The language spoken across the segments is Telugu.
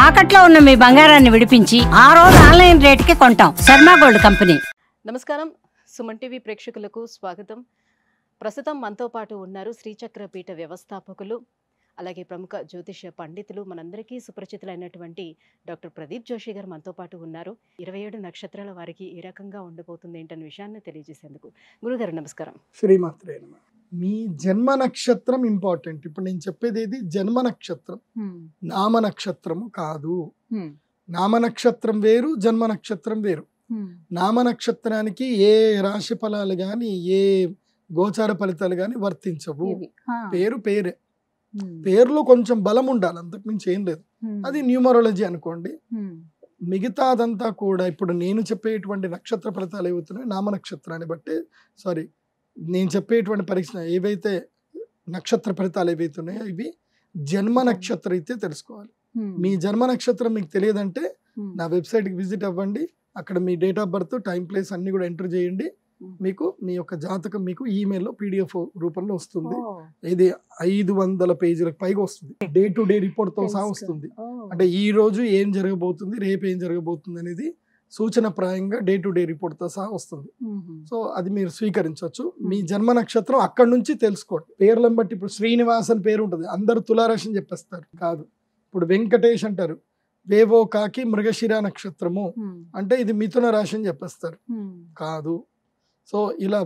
తాకట్లో ఉన్న మీ బంగారాన్ని విడిపించి ఆ రోజు ఆన్లైన్ రేటుకి కొంటాం. Sharma gold company. నమస్కారం, సుమన్ టీవీ ప్రేక్షకులకు స్వాగతం. ప్రస్తుతం మనతో పాటు ఉన్నారు శ్రీచక్ర పీఠ వ్యవస్థాపకులు, అలాగే ప్రముఖ జ్యోతిష పండితులు, మనందరికీ సుపరిచితులైనటువంటి డాక్టర్ ప్రదీప్ జోషి గారు మనతో పాటు ఉన్నారు. 27 నక్షత్రాల వారికి ఏ రకంగా ఉండబోతుంది ఏంటనే విషయాన్ని తెలియజేసేందుకు గురుగారు నమస్కారం. శ్రీమాత్రే నమః. మీ జన్మ నక్షత్రం ఇంపార్టెంట్. ఇప్పుడు నేను చెప్పేది ఏది జన్మ నక్షత్రం, నామ నక్షత్రము కాదు. నామ నక్షత్రం వేరు, జన్మ నక్షత్రం వేరు. నామ నక్షత్రానికి ఏ రాశి ఫలాలు గాని ఏ గోచార ఫలితాలు గాని వర్తించవు. పేరు పేరే, పేరులో కొంచెం బలం ఉండాలి, అంతకు మించి ఏం లేదు. అది న్యూమరాలజీ అనుకోండి. మిగతాదంతా కూడా ఇప్పుడు నేను చెప్పేటువంటి నక్షత్ర ఫలితాలు ఏవవుతున్నాయి నామ నక్షత్రాన్ని బట్టి, సారీ నేను చెప్పేటువంటి పరీక్ష ఏవైతే నక్షత్ర ఫలితాలు ఏవైతున్నాయో ఇవి జన్మ నక్షత్రం అయితే తెలుసుకోవాలి. మీ జన్మ నక్షత్రం మీకు తెలియదంటే నా వెబ్సైట్కి విజిట్ అవ్వండి. అక్కడ మీ date of birth, time, place అన్ని కూడా ఎంటర్ చేయండి. మీకు మీ యొక్క జాతకం మీకు ఈమెయిల్లో PDF రూపంలో వస్తుంది. ఇది 500 పేజీలకు పైగా వస్తుంది. డే టు డే రిపోర్ట్తో సహా వస్తుంది. అంటే ఈ రోజు ఏం జరగబోతుంది, రేపు ఏం జరగబోతుంది అనేది సూచన ప్రాయంగా డే టు డే రిపోర్ట్తో సహా వస్తుంది. సో అది మీరు స్వీకరించవచ్చు. మీ జన్మ నక్షత్రం అక్కడి నుంచి తెలుసుకోండి. పేర్లను బట్టి ఇప్పుడు శ్రీనివాస్ అని పేరు ఉంటుంది, అందరూ తులారాశి అని చెప్పేస్తారు. కాదు. ఇప్పుడు వెంకటేష్ అంటారు, వేవో కాకి మృగశిర నక్షత్రము అంటే ఇది మిథున రాశి అని చెప్పేస్తారు. కాదు. సో ఇలా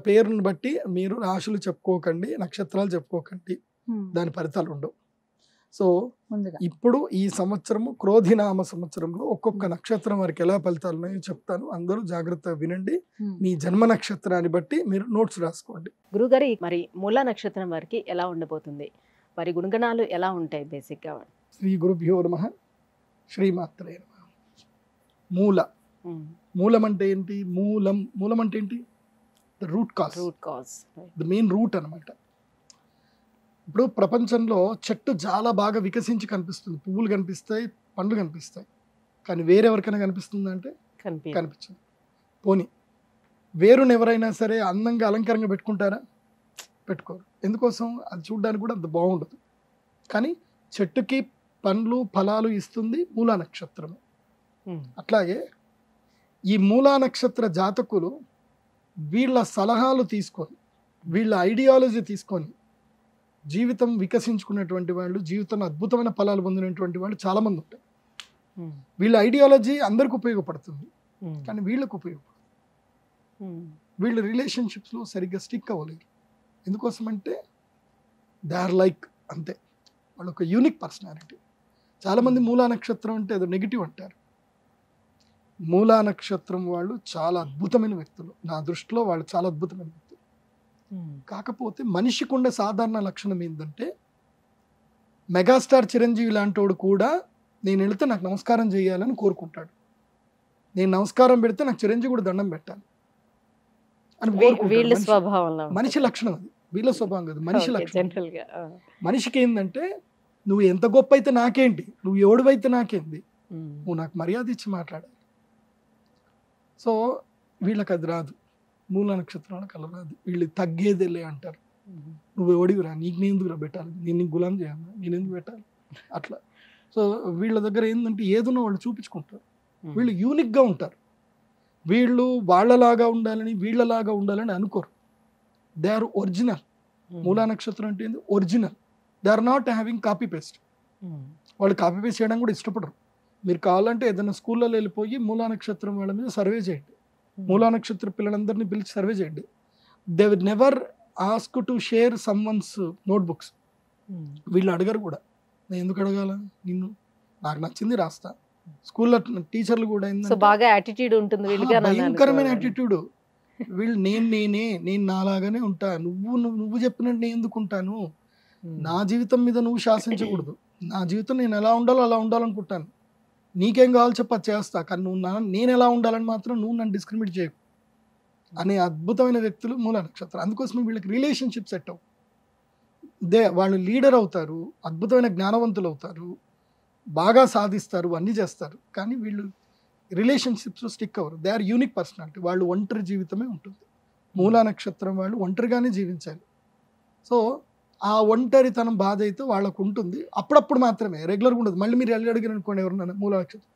పేరును బట్టి మీరు రాశులు చెప్పుకోకండి, నక్షత్రాలు చెప్పుకోకండి, దాని ఫలితాలు ఉండవు. సో ఇప్పుడు ఈ సంవత్సరము క్రోధినామ సంవత్సరంలో ఒక్కొక్క నక్షత్రం వారికి ఎలా ఫలితాలు ఉన్నాయో చెప్తాను. అందరూ జాగ్రత్తగా వినండి. మీ జన్మ నక్షత్రాన్ని బట్టి మీరు నోట్స్ రాసుకోండి. గురుగారు, మరి మూల నక్షత్రం వారికి ఎలా ఉండబోతుంది, వారి గుణగణాలు ఎలా ఉంటాయి బేసిక్గా? శ్రీ గురుభ్యో నమః. శ్రీమాత్రే నమః. మూల, మూలం అంటే ఏంటి? మూలం అంటే ఏంటి? The root cause, the main root అన్నమాట. ఇప్పుడు ప్రపంచంలో చెట్టు చాలా బాగా వికసించి కనిపిస్తుంది, పువ్వులు కనిపిస్తాయి, పండ్లు కనిపిస్తాయి, కానీ వేరెవరికైనా కనిపిస్తుంది అంటే కనిపించదు. పోనీ వేరుని ఎవరైనా సరే అందంగా అలంకారంగా పెట్టుకుంటారా? పెట్టుకోరు. ఎందుకోసం? అది చూడడానికి కూడా అంత బాగుండదు. కానీ చెట్టుకి పండ్లు ఫలాలు ఇస్తుంది మూలా నక్షత్రము. అట్లాగే ఈ మూలా నక్షత్ర జాతకులు వీళ్ళ సలహాలు తీసుకొని, వీళ్ళ ఐడియాలజీ తీసుకొని జీవితం వికసించుకున్నటువంటి వాళ్ళు, జీవితంలో అద్భుతమైన ఫలాలు పొందినటువంటి వాళ్ళు చాలా మంది ఉంటారు. వీళ్ళ ఐడియాలజీ అందరికి ఉపయోగపడుతుంది, కానీ వీళ్ళకు ఉపయోగపడుతుంది. వీళ్ళు రిలేషన్షిప్స్లో సరిగ్గా స్టిక్ అవ్వలేరు. ఎందుకోసం అంటే దే ఆర్ లైక్, అంతే, వాళ్ళు ఒక యూనిక్ పర్సనాలిటీ. చాలామంది మూలా నక్షత్రం అంటే ఏదో నెగిటివ్ అంటారు. మూలా నక్షత్రం వాళ్ళు చాలా అద్భుతమైన వ్యక్తులు. నా దృష్టిలో వాళ్ళు చాలా అద్భుతమైన వ్యక్తులు. కాకపోతే మనిషికి ఉండే సాధారణ లక్షణం ఏంటంటే, మెగాస్టార్ చిరంజీవి లాంటోడు కూడా నేను వెళితే నాకు నమస్కారం చేయాలని కోరుకుంటాడు. నేను నమస్కారం పెడితే నాకు చిరంజీవి కూడా దండం పెట్టాలి అని కోరుకుంటాడు. మనిషి లక్షణం అది, వీళ్ళ స్వభావం కాదు, మనిషి లక్షణం. మనిషికి ఏంటంటే, నువ్వు ఎంత గొప్ప అయితే నాకేంటి, నువ్వు ఎవడివైతే నాకేంటి, నువ్వు నాకు మర్యాద ఇచ్చి మాట్లాడాలి. సో వీళ్ళకి అది రాదు, మూల నక్షత్రాలకు అలా రాదు. వీళ్ళు తగ్గేదేలే అంటారు. నువ్వు ఎవడివిరా, నీకు నేను ఎందుకురా పెట్టాలి, నేను నీకు గులాం చేయాలి, నేను ఎందుకు పెట్టాలి, అట్లా. సో వీళ్ళ దగ్గర ఏంటంటే ఏదైనా వాళ్ళు చూపించుకుంటారు. వీళ్ళు యూనిక్గా ఉంటారు. వీళ్ళు వాళ్ళలాగా ఉండాలని వీళ్ళలాగా ఉండాలని అనుకోరు. They are original. మూలా నక్షత్రం అంటే ఏంది? Original. They are not having copy paste. వాళ్ళు కాపీ పేస్ట్ చేయడం కూడా ఇష్టపడరు. మీరు కావాలంటే ఏదైనా స్కూల్లో వెళ్ళిపోయి మూలా నక్షత్రం వాళ్ళ మీద సర్వే చేయండి, మూలా నక్షత్ర పిల్లలందరినీ పిలిచి సర్వే చేయండి. They will never ask to share someone's notebooks. వీళ్ళు అడగరు కూడా. నేను ఎందుకు అడగాల, నిన్ను నాకు నచ్చింది రాస్తా. స్కూల్లో టీచర్లు కూడా బాగా యాటిట్యూడ్ ఉంటుంది, భయంకరమైన యాటిట్యూడ్. వీళ్ళు నేను నాలాగానే ఉంటా, నువ్వు చెప్పినట్టు నేను ఎందుకు ఉంటాను, నా జీవితం మీద నువ్వు శాసించకూడదు, నా జీవితం నేను ఎలా ఉండాలో అలా ఉండాలనుకుంటాను, నీకేం కావాలో చెప్ప చేస్తా, కానీ నేను ఎలా ఉండాలని మాత్రం నువ్వు నన్ను డిస్క్రిమినేట్ చేయకు అనే అద్భుతమైన వ్యక్తులు మూల నక్షత్రం. అందుకోసమే వీళ్ళకి రిలేషన్షిప్ సెట్ అవ్వు. వాళ్ళు లీడర్ అవుతారు, అద్భుతమైన జ్ఞానవంతులు అవుతారు, బాగా సాధిస్తారు, అన్నీ చేస్తారు, కానీ వీళ్ళు రిలేషన్షిప్స్ స్టిక్ అవ్వరు. They are unique personality. వాళ్ళు ఒంటరి జీవితమే ఉంటుంది. మూలా నక్షత్రం వాళ్ళు ఒంటరిగానే జీవించాలి. సో ఆ ఒంటరితనం బాధ అయితే వాళ్ళకు ఉంటుంది, అప్పుడప్పుడు మాత్రమే, రెగ్యులర్గా ఉండదు. మళ్ళీ మీరు వెళ్ళి అడిగారు అనుకోండి ఎవరన్నా మూల నక్షత్రం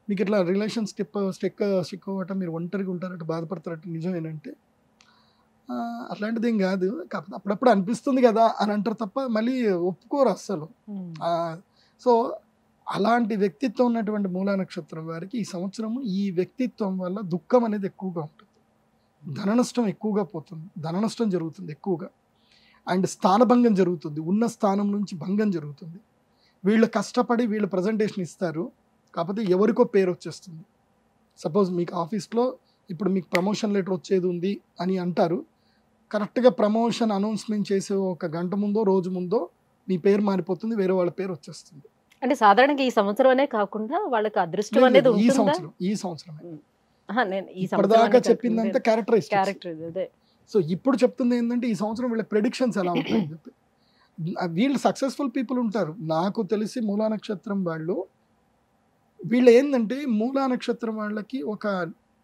మీకు ఇట్లా రిలేషన్ స్టిక్ అవ్వటం, మీరు ఒంటరిగా ఉంటారట, బాధపడతారట, నిజమేనంటే అట్లాంటిది ఏం కాదు, కాకపోతే అప్పుడప్పుడు అనిపిస్తుంది కదా అని అంటారు తప్ప మళ్ళీ ఒప్పుకోరు అస్సలు. సో అలాంటి వ్యక్తిత్వం ఉన్నటువంటి మూలా నక్షత్రం వారికి ఈ సంవత్సరము ఈ వ్యక్తిత్వం వల్ల దుఃఖం అనేది ఎక్కువగా ఉంటుంది, ధన నష్టం ఎక్కువగా పోతుంది, ధన నష్టం జరుగుతుంది ఎక్కువగా, అండ్ స్థానభంగం జరుగుతుంది, ఉన్న స్థానం నుంచి భంగం జరుగుతుంది. వీళ్ళు కష్టపడి వీళ్ళు ప్రజెంటేషన్ ఇస్తారు, కాకపోతే ఎవరికో పేరు వచ్చేస్తుంది. సపోజ్ మీకు ఆఫీస్లో ఇప్పుడు మీకు ప్రమోషన్ లెటర్ వచ్చేది ఉంది అని అంటారు, కరెక్ట్గా ప్రమోషన్ అనౌన్స్మెంట్ చేసే ఒక గంట ముందో రోజు ముందో మీ పేరు మారిపోతుంది, వేరే వాళ్ళ పేరు వచ్చేస్తుంది. అంటే సాధారణంగా ఈ సంవత్సరం అనే కాకుండా వాళ్ళకి అదృష్టం అనేది ఈ సంవత్సరమే. ఈ ఇప్పటిదాకా చెప్పిందంతా క్యారెక్టర్. అదే. సో ఇప్పుడు చెప్తుంది ఏంటంటే ఈ సంవత్సరం వీళ్ళ ప్రెడిక్షన్స్ ఎలా ఉంటాయని చెప్పి. వీళ్ళు సక్సెస్ఫుల్ పీపుల్ ఉంటారు. నాకు తెలిసి మూలా నక్షత్రం వీళ్ళు ఏంటంటే మూలా నక్షత్రం వాళ్ళకి ఒక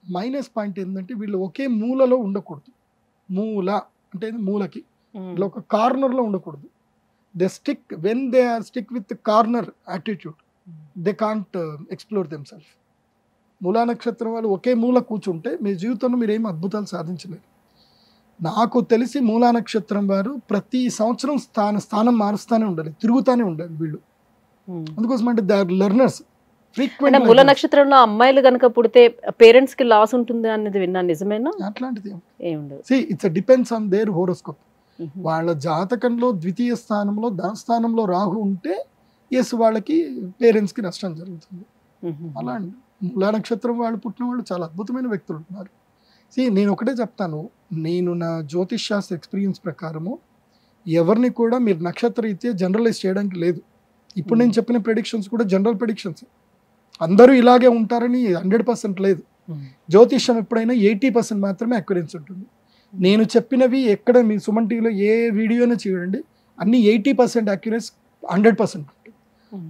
మైనస్ పాయింట్ ఏంటంటే వీళ్ళు ఒకే మూలలో ఉండకూడదు. మూల అంటే మూలకి ఇట్లా ఒక కార్నర్లో ఉండకూడదు. They stick when they are stick with corner attitude, they can't explore them self. మూలా నక్షత్రం వాళ్ళు ఒకే మూల కూర్చుంటే మీ జీవితంలో మీరు ఏం అద్భుతాలు సాధించలేరు. నాకు తెలిసి మూలా నక్షత్రం వారు ప్రతి సంవత్సరం స్థానం మారుస్తూనే ఉండాలి, తిరుగుతూనే ఉండాలి వీళ్ళు. అందుకోసం అంటే దే ఆర్ లెర్నర్స్. మూల నక్షత్రంలో అమ్మాయిలు కనుక పుడితే పేరెంట్స్ కి లాస్ ఉంటుంది అనేది విన్నాను, నిజమేనా? అట్లాంటిది it's depends on their horoscope. వాళ్ళ జాతకంలో ద్వితీయ స్థానంలో ధనస్థానంలో రాహు ఉంటే ఎస్ వాళ్ళకి పేరెంట్స్ కి నష్టం జరుగుతుంది. అలా మూలా నక్షత్రం వాళ్ళు పుట్టిన వాళ్ళు చాలా అద్భుతమైన వ్యక్తులు ఉన్నారు. నేను ఒకటే చెప్తాను, నేను నా జ్యోతిష్ శాస్త్ర ఎక్స్పీరియన్స్ ప్రకారము ఎవరిని కూడా మీరు నక్షత్ర రీత్యా జనరలైజ్ చేయడానికి లేదు. ఇప్పుడు నేను చెప్పిన ప్రెడిక్షన్స్ కూడా జనరల్ ప్రెడిక్షన్స్, అందరూ ఇలాగే ఉంటారని 100% లేదు. జ్యోతిష్యం ఎప్పుడైనా 80% మాత్రమే అక్యురెన్స్ ఉంటుంది. నేను చెప్పినవి ఎక్కడ మీ సుమన్ టీవీలో ఏ వీడియోనే చూడండి, అన్ని 80% అక్యురెన్స్ 100% ఉంటుంది.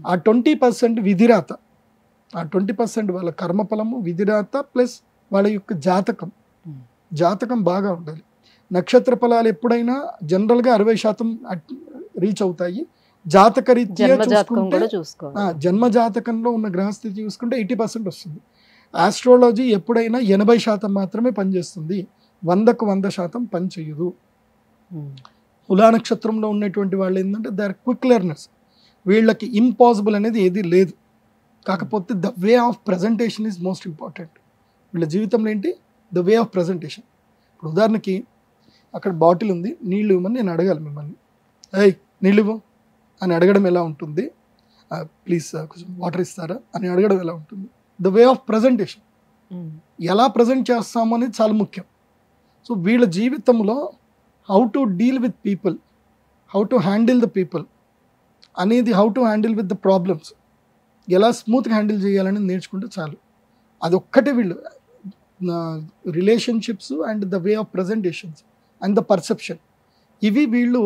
ఆ 20% విధిరాత, ఆ 20% వాళ్ళ కర్మఫలము, విధిరాత ప్లస్ వాళ్ళ యొక్క జాతకం బాగా ఉండాలి. నక్షత్ర ఫలాలు ఎప్పుడైనా జనరల్గా 60% రీచ్ అవుతాయి. జాతక రీత్యా జన్మ జాతకంలో ఉన్న గ్రహస్థితి చూసుకుంటే 80% వస్తుంది. ఆస్ట్రాలజీ ఎప్పుడైనా 80% మాత్రమే పనిచేస్తుంది, 100కు 100% పని చేయదు. మూలా నక్షత్రంలో ఉన్నటువంటి వాళ్ళు ఏంటంటే దే ఆర్ క్విక్ లెర్నర్స్. వీళ్ళకి ఇంపాసిబుల్ అనేది ఏది లేదు, కాకపోతే the way of presentation is most important. వీళ్ళ జీవితంలో ఏంటి ద వే ఆఫ్ ప్రజెంటేషన్. ఇప్పుడు ఉదాహరణకి అక్కడ బాటిల్ ఉంది, నీళ్ళు ఇవ్వమని నేను అడగాలి మిమ్మల్ని, ఏయ్ నీళ్ళు ఇవ్వు అని అడగడం ఎలా ఉంటుంది, ప్లీజ్ కొంచెం వాటర్ ఇస్తారా అని అడగడం ఎలా ఉంటుంది. ద వే ఆఫ్ ప్రజెంటేషన్, ఎలా ప్రజెంట్ చేస్తాము అనేది చాలా ముఖ్యం. సో వీళ్ళ జీవితంలో how to deal with people, how to handle the people అనేది, how to handle with the problems, ఎలా స్మూత్గా హ్యాండిల్ చేయాలని నేర్చుకుంటే చాలు. అదొక్కటే వీళ్ళు relationships and the way of presentations and the perception, ఇవి వీళ్ళు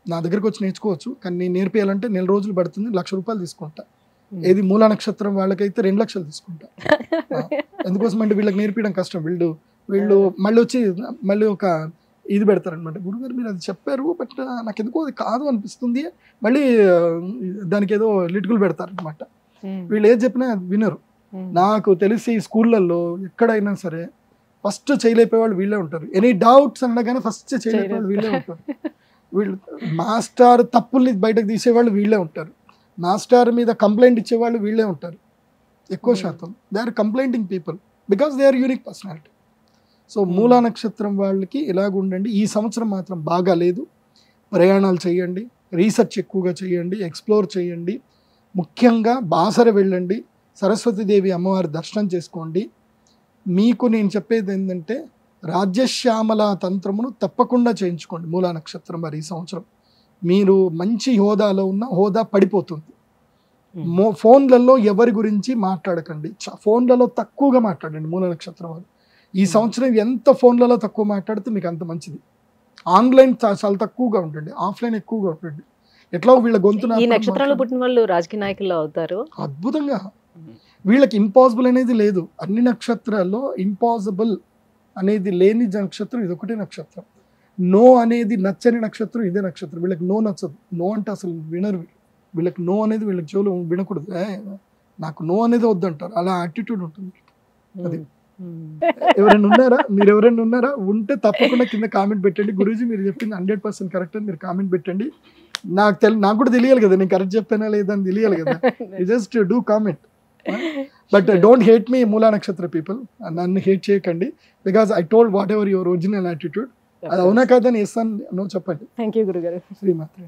నా దగ్గరకు వచ్చి నేర్చుకోవచ్చు. కానీ నేను నేర్పియాలంటే 1 నెల రోజులు పడుతుంది, 1,00,000 రూపాయలు తీసుకుంటా. ఏది మూలా నక్షత్రం వాళ్ళకైతే 2 లక్షలు తీసుకుంటా. ఎందుకోసం అంటే వీళ్ళకి నేర్పించడం కష్టం. వీళ్ళు మళ్ళీ ఒక ఇది పెడతారనమాట, గురుగారు మీరు అది చెప్పారు బట్ నాకు ఎందుకో అది కాదు అనిపిస్తుంది, మళ్ళీ దానికి ఏదో లిటికల్ పెడతారనమాట. వీళ్ళు ఏది చెప్పినా వినరు. నాకు తెలిసి స్కూళ్ళల్లో ఎక్కడైనా సరే ఫస్ట్ చేయలేకపోయేవాళ్ళు వీళ్ళే ఉంటారు. ఎనీ డౌట్స్ అనగానే ఫస్ట్ చేయలేకపోయేవాళ్ళు వీళ్ళే ఉంటారు. వీళ్ళు మాస్టర్ తప్పుల్ని బయటకు తీసేవాళ్ళు వీళ్ళే ఉంటారు. మాస్టర్ మీద కంప్లైంట్ ఇచ్చేవాళ్ళు వీళ్ళే ఉంటారు ఎక్కువ శాతం. They are complaining people because they are unique personality. So Moola నక్షత్రం వాళ్ళకి ఇలాగుండండి. ఈ సంవత్సరం మాత్రం బాగా లేదు. ప్రయాణాలు చేయండి, రీసెర్చ్ ఎక్కువగా చేయండి, ఎక్స్ప్లోర్ చేయండి. ముఖ్యంగా బాసర వెళ్ళండి, సరస్వతీదేవి అమ్మవారి దర్శనం చేసుకోండి. మీకు నేను చెప్పేది ఏంటంటే రాజ్యశ్యామల తంత్రమును తప్పకుండా చేయించుకోండి మూలా నక్షత్రం వారి. ఈ సంవత్సరం మీరు మంచి హోదాలో ఉన్న హోదా పడిపోతుంది. ఫోన్లలో ఎవరి గురించి మాట్లాడకండి, ఫోన్లలో తక్కువగా మాట్లాడండి మూలా నక్షత్రం వారు. ఈ సంవత్సరం ఎంత ఫోన్లలో తక్కువ మాట్లాడితే మీకు అంత మంచిది. ఆన్లైన్ చాలా తక్కువగా ఉండండి, ఆఫ్లైన్ ఎక్కువగా ఉండండి. ఎట్లా వీళ్ళ గొంతున ఈ నక్షత్రంలో పుట్టిన వాళ్ళు రాజకీయ నాయకులు అవుతారు అద్భుతంగా. వీళ్ళకి ఇంపాసిబుల్ అనేది లేదు. అన్ని నక్షత్రాల్లో ఇంపాసిబుల్ అనేది లేని నక్షత్రం ఇది ఒకటే నక్షత్రం. నో అనేది నచ్చని నక్షత్రం ఇదే నక్షత్రం. వీళ్ళకి నో నచ్చదు. నో అంటే అసలు వినరు. వీళ్ళకి నో అనేది వీళ్ళకి చెవులు వినకూడదు. నాకు నో అనేది వద్దంటారు. అలా యాటిట్యూడ్ ఉంటుంది. అది ఎవరైనా ఉన్నారా? మీరు ఎవరైనా ఉన్నారా? ఉంటే తప్పకుండా కింద కామెంట్ పెట్టండి. గురూజీ మీరు చెప్పింది 100% కరెక్ట్ అని మీరు కామెంట్ పెట్టండి. నాకు కూడా తెలియాలి కదా నేను కరెక్ట్ చెప్పానా లేదా అని తెలియాలి కదా. Just do comment. But don't hate me మూలా నక్షత్ర పీపుల్. నన్ను హేట్ చేయకండి. Because I told what ever your original attitude. అది అవునా కాదని ఇస్తాను. నో చెప్పండి. థ్యాంక్ యూ గురుగారు. శ్రీమాత్రే.